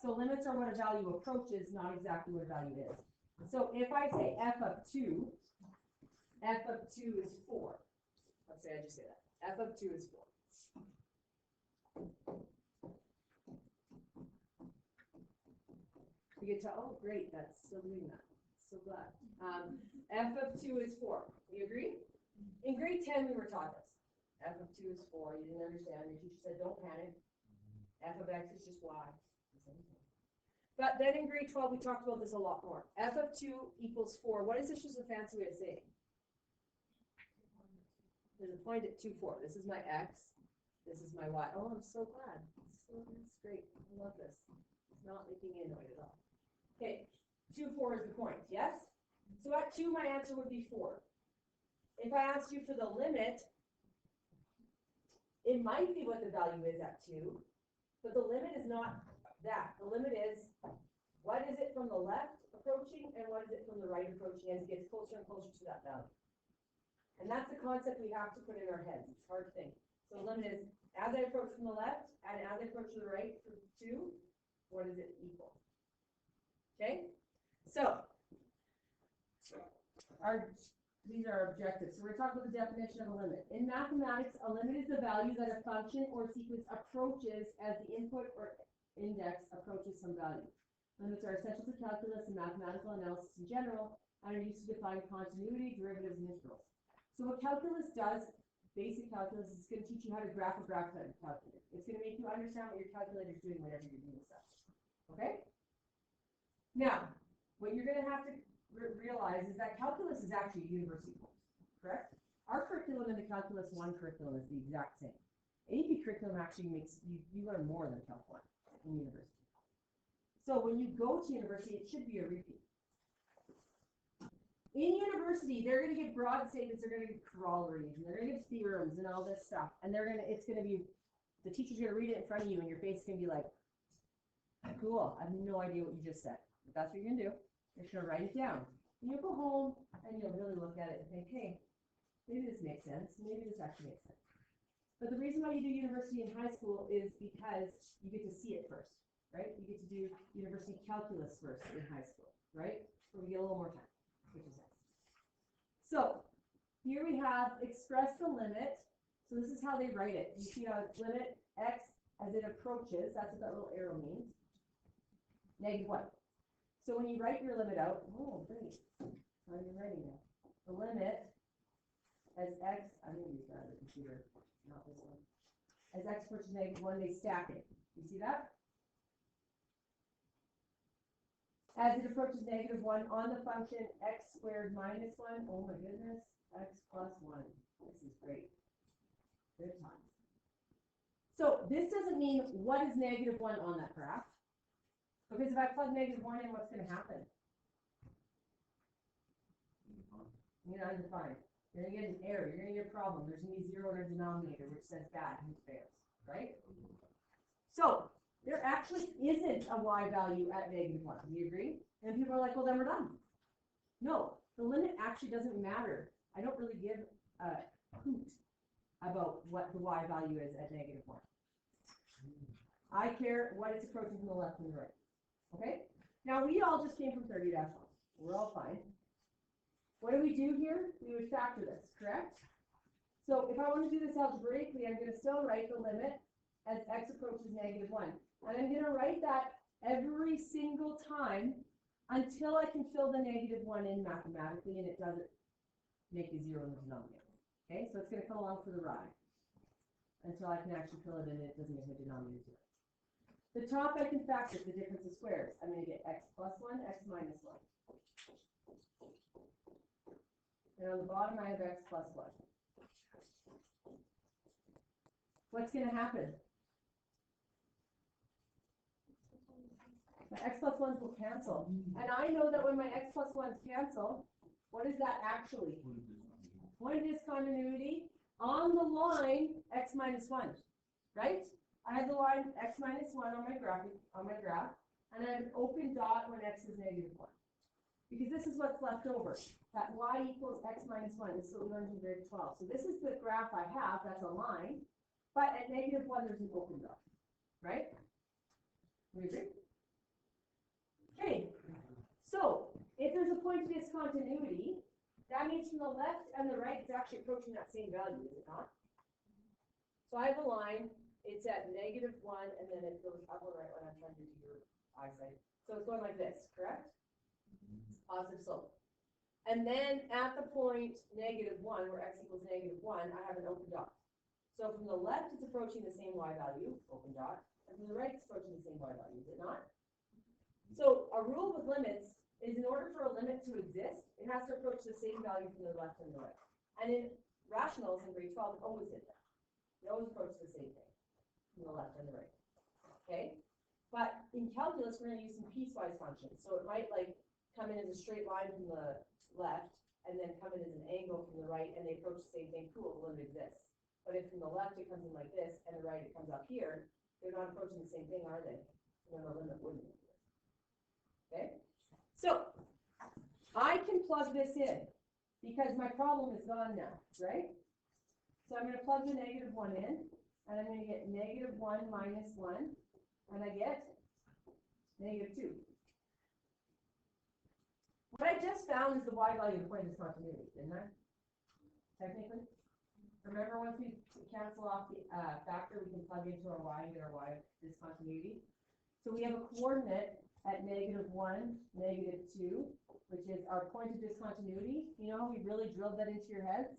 So limits are what a value approaches, not exactly what a value is. So if I say f of 2 is 4. Let's say I just say that. F of 2 is 4. You get to, oh great, that's still doing that. So glad. F of 2 is 4. You agree? In grade 10 we were taught this. F of 2 is 4. You didn't understand. Your teacher said don't panic. F of x is just y. But then in grade 12 we talked about this a lot more. F of 2 equals 4. What is this just a fancy way of saying? There's a point at 2, 4. This is my x. This is my y. Oh, I'm so glad. That's great. I love this. It's not making me annoyed at all. Okay, 2, 4 is the point, yes? So at 2, my answer would be 4. If I asked you for the limit, it might be what the value is at 2, but the limit is not that. The limit is, what is it from the left approaching and what is it from the right approaching as it gets closer and closer to that value. And that's the concept we have to put in our heads. It's hard to think. So the limit is, as I approach from the left and as I approach to the right for 2, what is it equal? Okay? So, these are our objectives. So we're talking about the definition of a limit. In mathematics, a limit is the value that a function or sequence approaches as the input or index approaches some value. Limits are essential to calculus and mathematical analysis in general and are used to define continuity, derivatives, and integrals. So what calculus does, basic calculus, is going to teach you how to graph a graph calculator. It's going to make you understand what your calculator is doing whenever you're doing stuff. Okay? Now, what you're going to have to realize is that calculus is actually a university course, correct? Our curriculum and the Calculus 1 curriculum is the exact same. AP curriculum actually makes you learn more than Calc 1 in university. So when you go to university, it should be a repeat. In university, they're going to give broad statements, they're going to give corollaries, and they're going to give theorems and all this stuff. And it's going to be, the teacher's going to read it in front of you, and your face is going to be like, cool, I have no idea what you just said. But that's what you're going to do. You're just going to write it down. And you'll go home, and you'll really look at it and think, hey, maybe this makes sense. Maybe this actually makes sense. But the reason why you do university in high school is because you get to see it first, right? You get to do university calculus first in high school, right? So we get a little more time, which is nice. So here we have express the limit. So this is how they write it. You see how it's limit x as it approaches. That's what that little arrow means. -1. So when you write your limit out, oh, great. How are you writing that? The limit as x, I'm going to use that on the computer, not this one. As x approaches -1, they stack it. You see that? As it approaches -1 on the function x squared minus 1, oh my goodness, x plus 1. This is great. Good times. So this doesn't mean what is -1 on that graph. Because if I plug -1 in, what's going to happen? You're going to undefined. You're going to get an error. You're going to get a problem. There's going to be 0 in our denominator, which says bad and fails, right? So there actually isn't a y value at -1. Do you agree? And people are like, well, then we're done. No, the limit actually doesn't matter. I don't really give a hoot about what the y value is at -1. I care what it's approaching from the left and the right. Okay? Now we all just came from 30-1. We're all fine. What do we do here? We would factor this, correct? So if I want to do this algebraically, I'm going to still write the limit as x approaches -1. And I'm going to write that every single time until I can fill the -1 in mathematically and it doesn't make a 0 in the denominator. Okay, so it's going to come along for the ride until I can actually fill it in and it doesn't make the denominator 0. The top I can factor the difference of squares. I'm going to get x plus 1, x minus 1. And on the bottom I have x plus 1. What's going to happen? My x plus 1s will cancel. And I know that when my x plus 1s cancel, what is that actually? Point of discontinuity on the line x minus 1, right? I have the line x minus 1 on my graph, and I have an open dot when x is -1. Because this is what's left over. That y equals x minus 1. This is what we learned in grade 12. So this is the graph I have. That's a line. But at -1, there's an open dot. Right? We agree? point of discontinuity, that means from the left and the right, it's actually approaching that same value, is it not? So I have a line, it's at -1, and then it goes up or right when I'm trying to do your eyesight. So it's going like this, correct? Positive slope. And then at the point -1, where x equals -1, I have an open dot. So from the left, it's approaching the same y value, open dot, and from the right, it's approaching the same y value, is it not? So a rule with limits is in order for a limit to exist, it has to approach the same value from the left and the right. And in rationals in grade 12, it always did that. They always approach the same thing from the left and the right. Okay? But in calculus, we're going to use some piecewise functions. So it might like come in as a straight line from the left and then come in as an angle from the right, and they approach the same thing. Cool, the limit exists. But if from the left it comes in like this and the right it comes up here, they're not approaching the same thing, are they? Then the limit wouldn't exist. Okay? So I can plug this in because my problem is gone now, right? So I'm going to plug the -1 in, and I'm going to get -1 minus 1, and I get -2. What I just found is the y value of the point of discontinuity, didn't I? Technically? Remember, once we cancel off the factor, we can plug into our y and get our y discontinuity. So we have a coordinate at -1, -2, which is our point of discontinuity. You know how we really drilled that into your heads?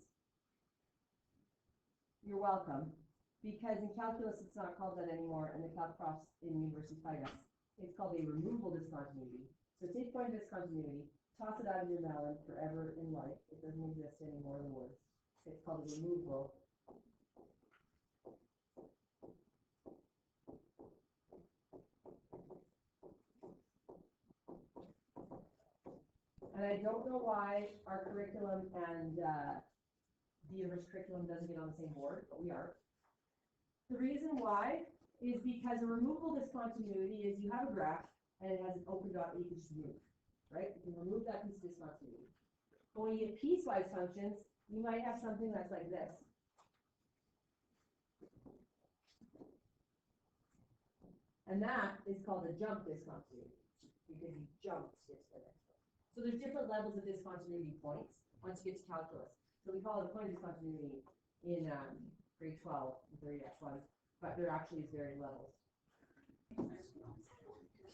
You're welcome. Because in calculus, it's not called that anymore, and the calc profs in university fight us. It's called a removable discontinuity. So take point of discontinuity, toss it out of your melon forever in life. It doesn't exist anymore in words. It's called a removable. And I don't know why our curriculum and the university curriculum doesn't get on the same board, but we are. The reason why is because a removable discontinuity is you have a graph and it has an open dot that you can just remove, right? You can remove that piece of discontinuity. But when you get piecewise functions, you might have something that's like this. And that is called a jump discontinuity, because you jump to get to the next one. So there's different levels of discontinuity points once you get to calculus. So we call it a point of discontinuity in grade 12, 30-1, but there actually is varying levels.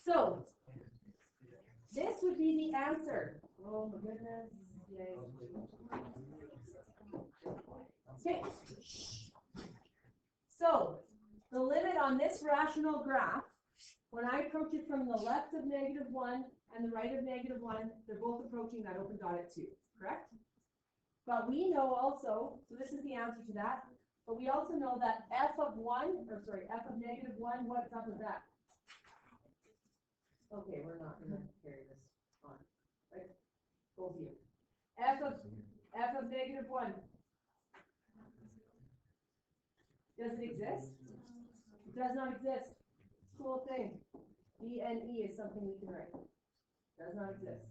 So this would be the answer. Oh my goodness. Yay. Okay. So the limit on this rational graph, when I approach it from the left of -1 and the right of -1, they're both approaching that open dot at 2, correct? But we know also, so this is the answer to that, but we also know that f of -1, what's up with that? Okay, we're not going to carry this on, right? Go here. f of -1. Does it exist? It does not exist. Cool thing. E is something we can write. Does not exist.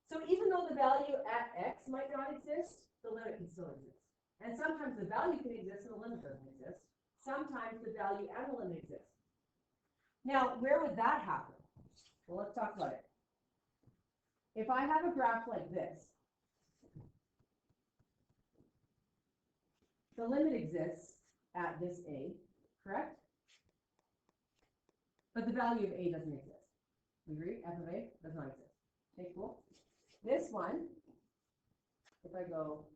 So even though the value at x might not exist, the limit can still exist. And sometimes the value can exist and the limit doesn't exist. Sometimes the value and the limit exist. Now, where would that happen? Well, let's talk about it. If I have a graph like this, the limit exists at this a, correct? But the value of a doesn't exist. We agree? F of a does not exist. Okay, cool. This one, if I go,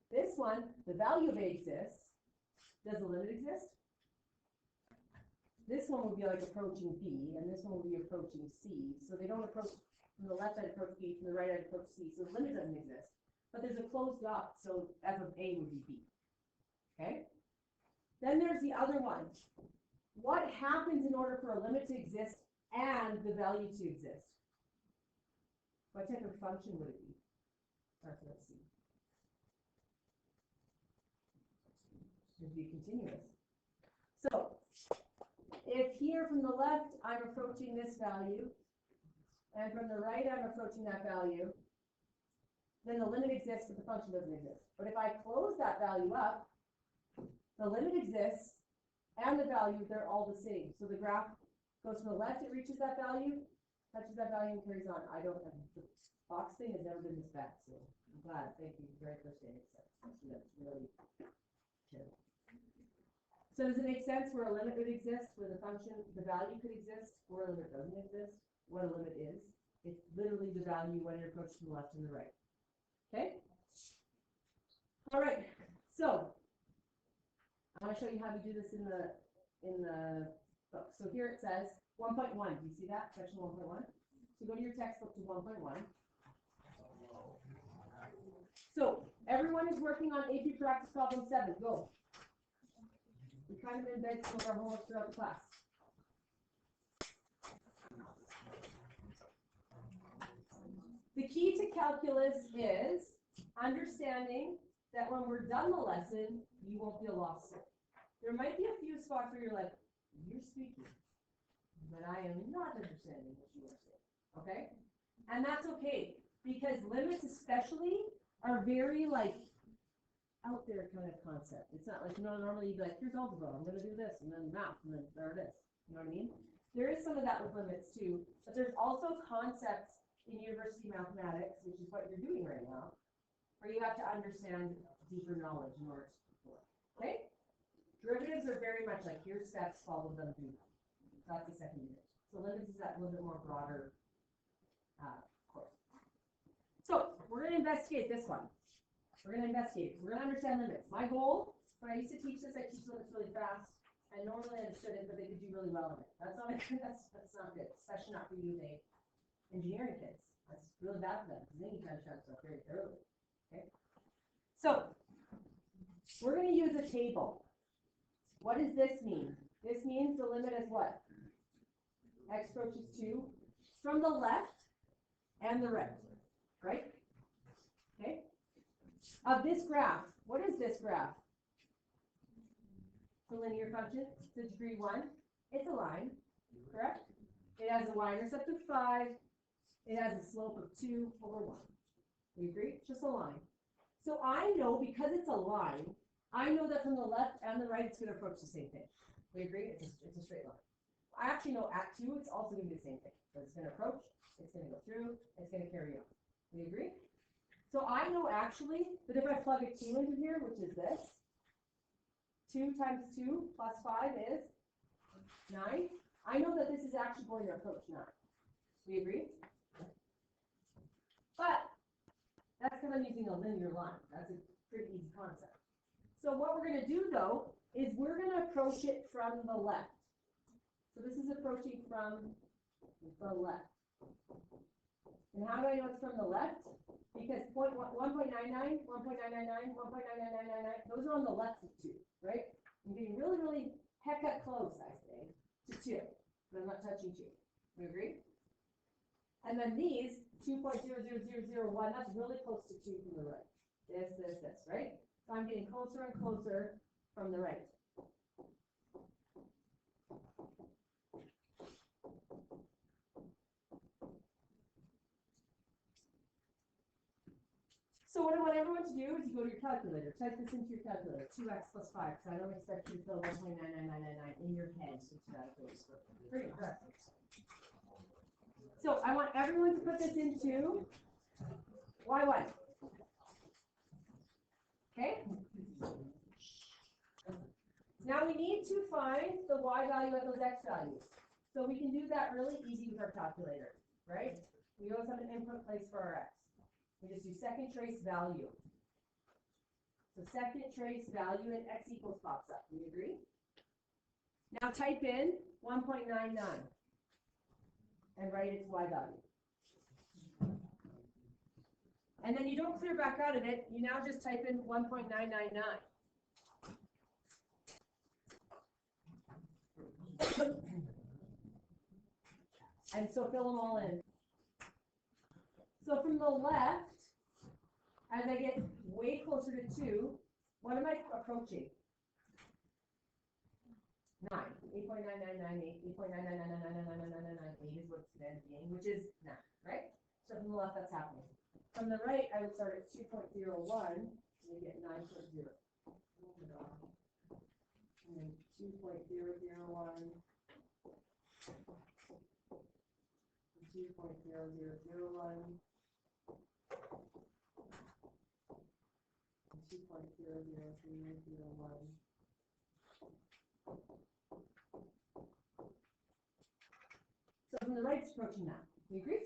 this one, the value of a exists. Does the limit exist? This one would be like approaching B, and this one would be approaching C. So they don't approach from the left side approach B, from the right side approach C. So the limit doesn't exist. But there's a closed dot, so f of a would be B. Okay? Then there's the other one. What happens in order for a limit to exist and the value to exist? What type of function would it be? Let's see. It would be continuous. So, if here from the left I'm approaching this value, and from the right I'm approaching that value, then the limit exists, but the function doesn't exist. But if I close that value up, the limit exists, and the value, they're all the same. So the graph goes from the left, it reaches that value, touches that value, and carries on. I don't, the box thing has never been this bad, so I'm glad. Thank you very first day. That's really good. So does it make sense where a limit would exist, where the function, the value could exist, or a limit doesn't exist? What a limit is? It's literally the value when it approaches the left and the right. Okay? All right. So I want to show you how to do this in the book. So here it says 1.1. Do you see that? Section 1.1. So go to your textbook to 1.1. So everyone is working on AP practice problem 7. Go. We kind of embed some of our homework throughout the class. The key to calculus is understanding that when we're done the lesson, you won't feel lost. There might be a few spots where you're like, you're speaking, but I am not understanding what you are saying, okay? And that's okay, because limits especially are very like out there kind of concept. It's not like, you know, normally you'd be like, here's algebra, I'm going to do this, and then math, and then there it is. You know what I mean? There is some of that with limits too, but there's also concepts in university mathematics, which is what you're doing right now, where you have to understand deeper knowledge in order to perform. Okay? Derivatives are very much like, here's steps, follow them, do them. That's the second unit. So limits is that little bit more broader course. So we're going to investigate this one. We're going to investigate. We're going to understand limits. My goal, when I used to teach this, I teach limits really fast. And normally I understood it, but they could do really well in it. That's not good. That's not good, especially not for you, they engineering kids. That's really bad for them because they need to understand stuff very thoroughly. Okay. So we're going to use a table. What does this mean? This means the limit is what? X approaches 2 from the left and the right. Right? Okay. Of this graph, what is this graph? The linear function, the degree 1. It's a line, correct? It has a y-intercept of 5. It has a slope of 2 over 1. We agree? Just a line. So I know, because it's a line, I know that from the left and the right, it's going to approach the same thing. We agree? It's a straight line. I actually know at 2, it's also going to be the same thing. So it's going to approach, it's going to go through, it's going to carry on. We agree? So I know actually that if I plug a 2 into here, which is this, 2 times 2 plus 5 is 9. I know that this is actually going to approach 9. We agree? But that's because I'm using a linear line. That's a pretty easy concept. So what we're going to do, though, is we're going to approach it from the left. So this is approaching from the left. And how do I know it's from the left? Because 1.99, 1.999, 1.999, 1.99999, those are on the left of 2, right? I'm getting really, really hecka close, I say, to 2. But I'm not touching 2. You agree? And then these, 2.00001, that's really close to 2 from the right. This, right? So I'm getting closer and closer from the right. So what I want everyone to do is you go to your calculator. Type this into your calculator, 2x plus 5, because I don't expect you to fill 1.99999 in your head. So pretty impressive. So I want everyone to put this into y1. Okay? Now we need to find the y value at those x values. So we can do that really easy with our calculator, right? We always have an input place for our x. We just do second trace value. So second trace value and x equals pops up. Do you agree? Now type in 1.99 and write its y value. And then you don't clear back out of it. You now just type in 1.999. And so fill them all in. So from the left, as I get way closer to 2, what am I approaching? 9. 8.9998, 8.999999999 is what's then being, which is 9, right? So from the left, that's happening. From the right, I would start at 2.01, and we get 9.0. and then 2.001, 2.0001, and 2.00301. So from the right, it's approaching that. You agree?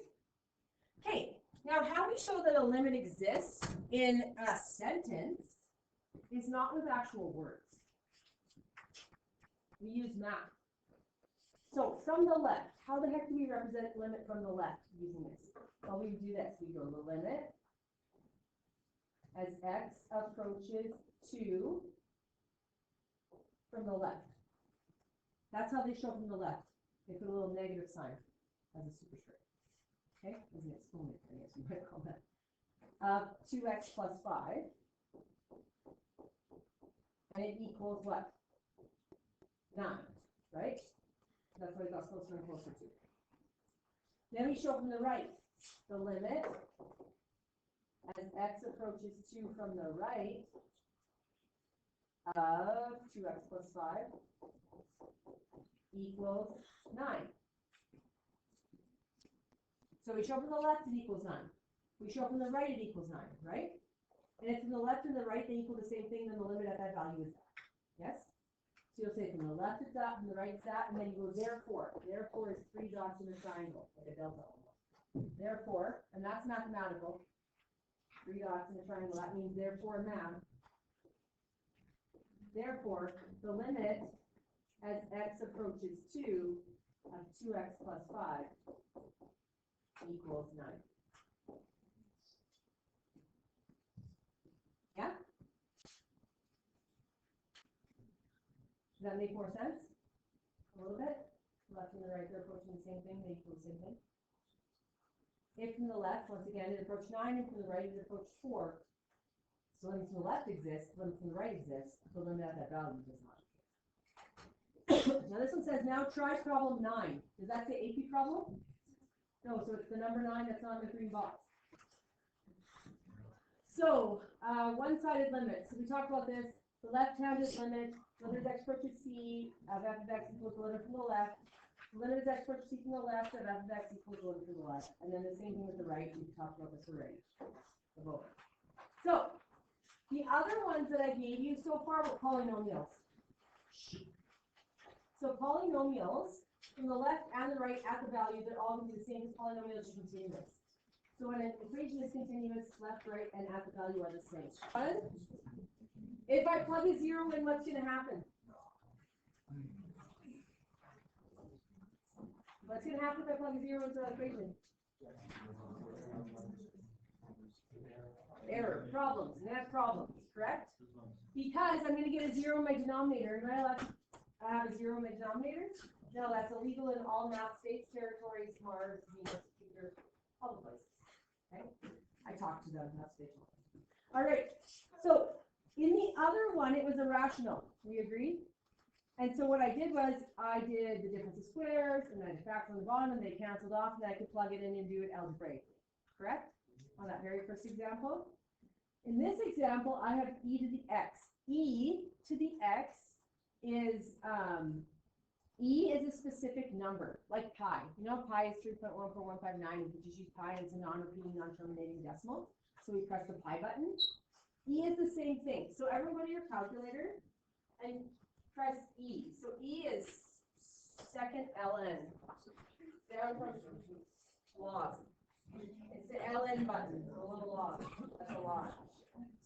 Okay, now how we show that a limit exists in a sentence is not with actual words. We use math. So from the left, how the heck do we represent limit from the left using this? Well, we do this. We go the limit as x approaches 2 from the left. That's how they show from the left. They put a little negative sign as a superscript. Okay, as an exponent, I guess you might call that. 2x plus 5. And it equals what? 9, right? That's what it got closer and closer to. Then we show from the right the limit as x approaches 2 from the right of 2x plus 5 equals 9. So we show from the left it equals 9. We show from the right it equals 9, right? And if from the left and the right they equal the same thing, then the limit at that value is that. Yes? So you'll say from the left it's that, from the right it's that, and then you go therefore. Therefore is 3 dots in a triangle, like a delta almost. Therefore, and that's mathematical. 3 dots in a triangle, that means therefore math. Therefore, the limit as x approaches 2 of 2x plus 5 equals 9. Yeah? Does that make more sense? A little bit? Left and the right, they're approaching the same thing, they equal the same thing. If from the left, once again, it approached 9, and from the right, it approached 4. So limit from the left exists, limit from the right exists, the limit at that value does not. Now this one says, now try problem 9. Does that say AP problem? No, so it's the number 9 that's on the green box. So, one-sided limit. So we talked about this. The left-handed limit, limit x approaches c of f of x equals the limit from the left. The limit x approaches c from the left of f of x equals the limit from the left. And then the same thing with the right. We've talked about this already. The both. So, the other ones that I gave you so far were polynomials. So polynomials, from the left and the right at the value, they're all going to be the same as polynomials are continuous. So when an equation is continuous, left, right, and at the value are the same. If I plug a 0 in, what's going to happen? What's going to happen if I plug a 0 into the equation? Error, problems, and that's problems, correct? Because I'm going to get a 0 in my denominator. Am I allowed to have a 0 in my denominator? No, that's illegal in all math states, territories, Mars, Venus, Jupiter, all the places. Okay? I talked to them, that's state. All right, so in the other one, it was irrational. We agree? And so what I did was I did the difference of squares, and then I did factors on the bottom, and they canceled off, and I could plug it in and do it algebraically. Correct? On that very first example. In this example, I have e to the x. E to the x is E is a specific number, like pi. You know pi is 3.14159, we just use pi as a non-repeating, non-terminating decimal. So we press the pi button. E is the same thing. So everyone to your calculator and press E. So E is second ln. Down from log. It's the ln button, the little log. That's a log.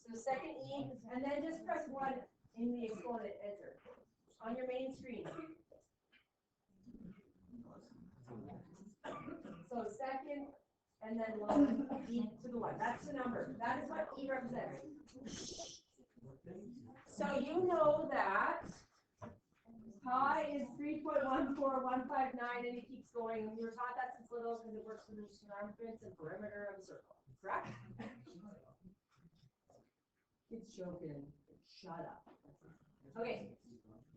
So second E, and then just press 1 in the exponent, enter. On your main screen. So second, and then 1, e to the 1. That's the number. That is what E represents. So you know that pi is 3.14159, and it keeps going. We were taught that since little because it works for the circumference and perimeter of a circle. Correct? It's joking. Shut up. Okay.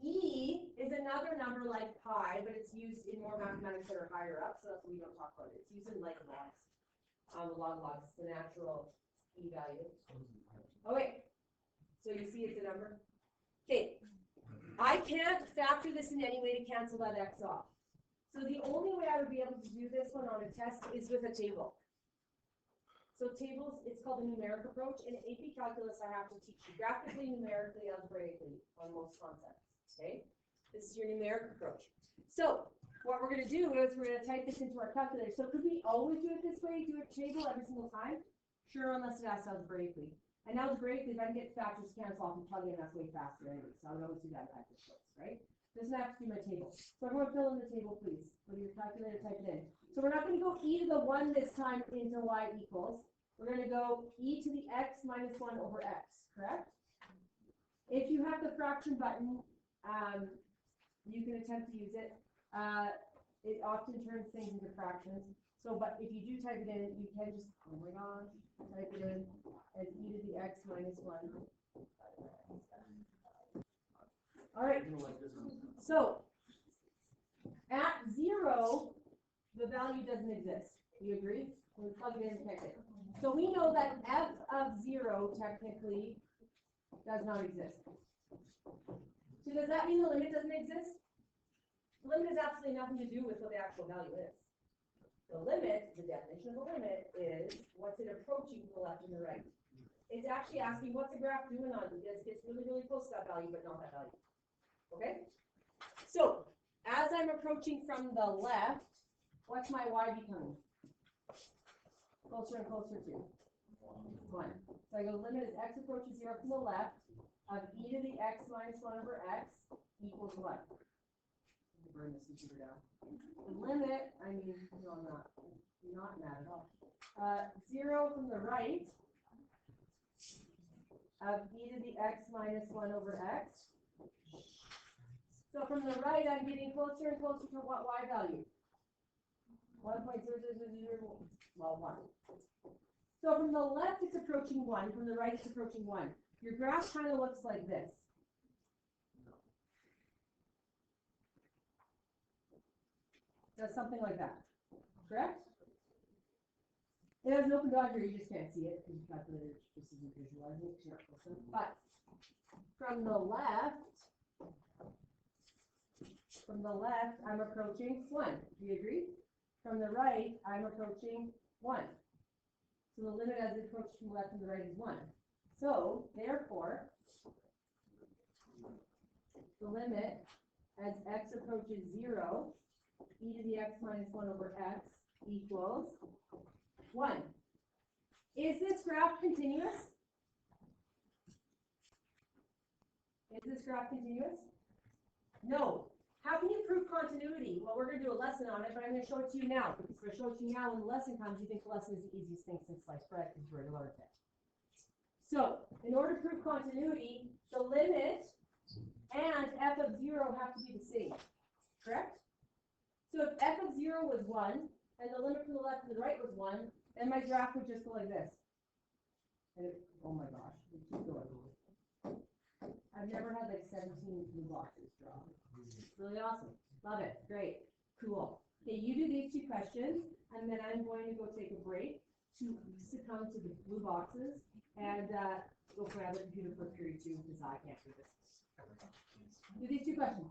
E is another number like pi, but it's used in more mathematics that are higher up, so that's what we don't talk about. It's used in like logs. The logs, the natural E value. Okay, so you see it's a number. Okay, I can factor this in any way to cancel that x off. So the only way I would be able to do this one on a test is with a table. So tables, it's called the numeric approach. In AP Calculus, I have to teach you graphically, numerically, algebraically on most concepts, okay? This is your numeric approach. So what we're going to do is we're going to type this into our calculator. So could we always do it this way, do a table every single time? Sure, unless it asks algebraically. And algebraically, if I can get factors to cancel off, I'm probably going to have to way faster anyway. So I would always do that at this place, right? Doesn't have to be my table. So everyone fill in the table, please. With your calculator, type it in. So we're not going to go e to the 1 this time into y equals. We're going to go e to the x minus 1 over x, correct? If you have the fraction button, you can attempt to use it. It often turns things into fractions. So, but if you do type it in, you can just, oh my gosh, type it in as e to the x minus 1. All right, so at 0, the value doesn't exist. Do you agree? We plug it in and check it. So we know that f of 0 technically does not exist. So does that mean the limit doesn't exist? The limit has absolutely nothing to do with what the actual value is. The limit, the definition of the limit is what's it approaching to the left and the right. It's actually asking what's the graph doing on this. It's really, really close to that value, but not that value. Okay? So, as I'm approaching from the left, what's my y becoming? Closer and closer to 1. So I go limit as x approaches 0 from the left of e to the x minus 1 over x equals what? Burn this computer down. The limit, I mean, no, I'm not mad at all. 0 from the right of e to the x minus 1 over x. So from the right, I'm getting closer and closer to what y value? 1.000, well, 1. So from the left, it's approaching 1. From the right, it's approaching 1. Your graph kind of looks like this. Does something like that, correct? It has an open dot here, you just can't see it because the calculator just isn't visualizing it. But from the left, I'm approaching 1. Do you agree? From the right, I'm approaching 1. So the limit as it approaches from the left and the right is 1. So, therefore, the limit as x approaches 0, e to the x minus 1 over x equals 1. Is this graph continuous? Is this graph continuous? No. How can you prove continuity? Well, we're going to do a lesson on it, but I'm going to show it to you now. Because if I show it to you now when the lesson comes, you think the lesson is the easiest thing since sliced bread because we're going to learn it. So, in order to prove continuity, the limit and f of 0 have to be the same. Correct? So if f of 0 was 1, and the limit from the left to the right was 1, then my graph would just go like this. And it, oh my gosh, it keeps going. I've never had like 17 blue boxes drawn. Really awesome. Love it. Great. Cool. Okay, you do these 2 questions, and then I'm going to go take a break to succumb to the blue boxes and go for another computer for period 2 because I can't do this. Do these 2 questions.